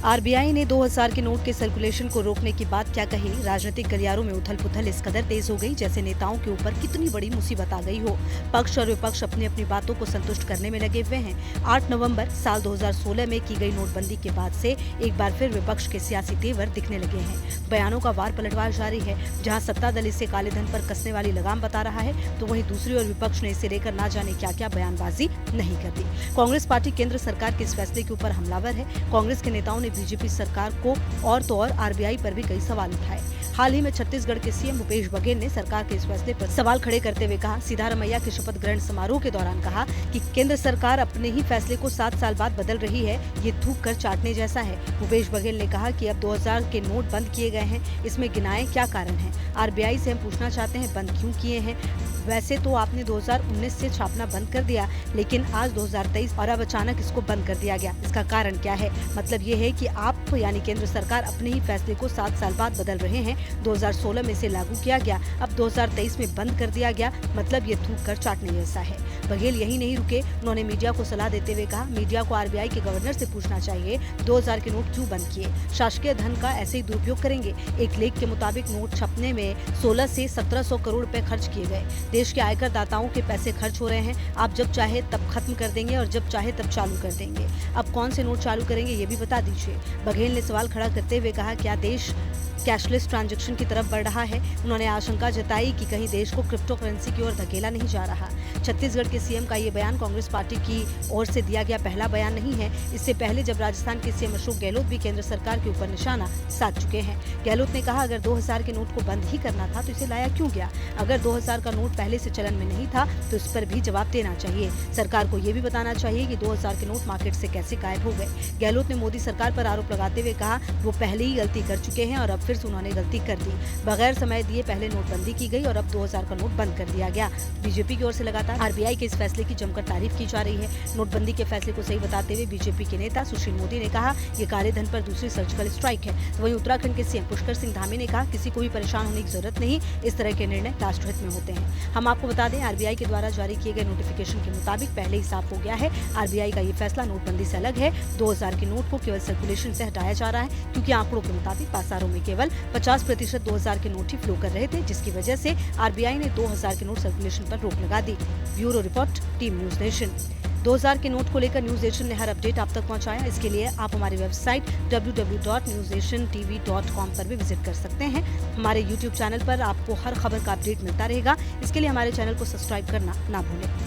RBI ने 2000 के note के सर्कुलेशन को रोकने की बात क्या कही। राजनीतिक गलियारों में उथल-पुथल इस कदर तेज हो गई जैसे नेताओं के ऊपर कितनी बड़ी मुसीबत आ गई हो। पक्ष और विपक्ष अपनी अपनी बातों को संतुष्ट करने में लगे हुए हैं। 8 नवंबर साल 2016 में की गई नोटबंदी के बाद से एक बार फिर विपक्ष के सियासी तेवर दिखने लगे हैं। बयानों का वार पलटवार जारी है। जहां सत्ता दल इसे काले धन पर कसने वाली लगाम बता रहा है, तो वहीं दूसरी ओर विपक्ष ने इसे लेकर ना जाने क्या क्या बयानबाजी नहीं कर दी। कांग्रेस पार्टी केंद्र सरकार के इस फैसले के ऊपर हमलावर है। कांग्रेस के नेताओं ने बीजेपी सरकार को और तो और आरबीआई पर भी कई सवाल उठाए। हाल ही में छत्तीसगढ़ के सीएम भूपेश बघेल ने सरकार के इस फैसले पर सवाल खड़े करते हुए कहा, सिद्धारमैया के शपथ ग्रहण समारोह के दौरान कहा कि केंद्र सरकार अपने ही फैसले को 7 साल बाद बदल रही है, ये थूक कर चाटने जैसा है। भूपेश बघेल ने कहा कि अब 2000 के नोट बंद किए गए हैं, इसमें गिनाएं क्या कारण है। आरबीआई से हम पूछना चाहते हैं बंद क्यों किए हैं। वैसे तो आपने 2019 से छापना बंद कर दिया, लेकिन आज 2023 और अब अचानक इसको बंद कर दिया गया, इसका कारण क्या है। मतलब ये है कि आप यानी केंद्र सरकार अपने ही फैसले को 7 साल बाद बदल रहे हैं। 2016 में इसे लागू किया गया, अब 2023 में बंद कर दिया गया, मतलब ये थूक कर चाटने जैसा है। बघेल यही नहीं रुके, उन्होंने मीडिया को सलाह देते हुए कहा, मीडिया को आरबीआई के गवर्नर से पूछना चाहिए 2000 के नोट क्यों बंद किए। शासकीय धन का ऐसे ही दुरुपयोग करेंगे। एक लेख के मुताबिक नोट छपने में 16 से 1700 करोड़ रुपए खर्च किए गए। देश के आयकर दाताओं के पैसे खर्च हो रहे हैं। आप जब चाहे तब खत्म कर देंगे और जब चाहे तब चालू कर देंगे। अब कौन से नोट चालू करेंगे ये भी बता दीजिए। बघेल ने सवाल खड़ा करते हुए कहा, क्या देश कैशलेस ट्रांजैक्शन की तरफ बढ़ रहा है। उन्होंने आशंका जताई कि कहीं देश को क्रिप्टो करेंसी की ओर धकेला नहीं जा रहा। छत्तीसगढ़ के सीएम का ये बयान कांग्रेस पार्टी की ओर से दिया गया पहला बयान नहीं है। इससे पहले जब राजस्थान के सीएम अशोक गहलोत भी केंद्र सरकार के ऊपर निशाना साध चुके हैं। गहलोत ने कहा, अगर 2000 के नोट को बंद ही करना था तो इसे लाया क्यों गया। अगर 2000 का नोट पहले से चलन में नहीं था तो इस पर भी जवाब देना चाहिए। सरकार को ये भी बताना चाहिए कि 2000 के नोट मार्केट से कैसे गायब हो गए। गहलोत ने मोदी सरकार पर आरोप लगाते हुए कहा, वो पहले ही गलती कर चुके हैं और अब फिर से उन्होंने गलती कर दी। बगैर समय दिए पहले नोटबंदी की गई और अब 2000 का नोट बंद कर दिया गया। बीजेपी की ओर से लगातार आरबीआई के इस फैसले की जमकर तारीफ की जा रही है। नोटबंदी के फैसले को सही बताते हुए बीजेपी के नेता सुशील मोदी ने कहा, ये काले धन पर दूसरी सर्जिकल स्ट्राइक है। तो वहीं उत्तराखंड के सीएम पुष्कर सिंह धामी ने कहा, किसी को भी परेशान होने की जरूरत नहीं, इस तरह के निर्णय राष्ट्रहित में होते हैं। हम आपको बता दें, आरबीआई के द्वारा जारी किए गए नोटिफिकेशन के मुताबिक पहले ही साफ हो गया है, आरबीआई का ये फैसला नोटबंदी से अलग है। 2000 के नोट को केवल सर्कुलेशन से हटाया जा रहा है, क्योंकि आंकड़ों के मुताबिक बाजारों में केवल 50% 2000 के नोट ही फ्लो कर रहे थे, जिसकी वजह से आरबीआई ने 2000 के नोट सर्कुलेशन पर रोक लगा दी। Bureau report, team News Nation. 2000 के नोट को लेकर न्यूज नेशन ने हर अपडेट आप तक पहुंचाया। इसके लिए आप हमारी वेबसाइट www.newsnationtv.com पर भी विजिट कर सकते हैं। हमारे YouTube चैनल पर आपको हर खबर का अपडेट मिलता रहेगा। इसके लिए हमारे चैनल को सब्सक्राइब करना ना भूलें।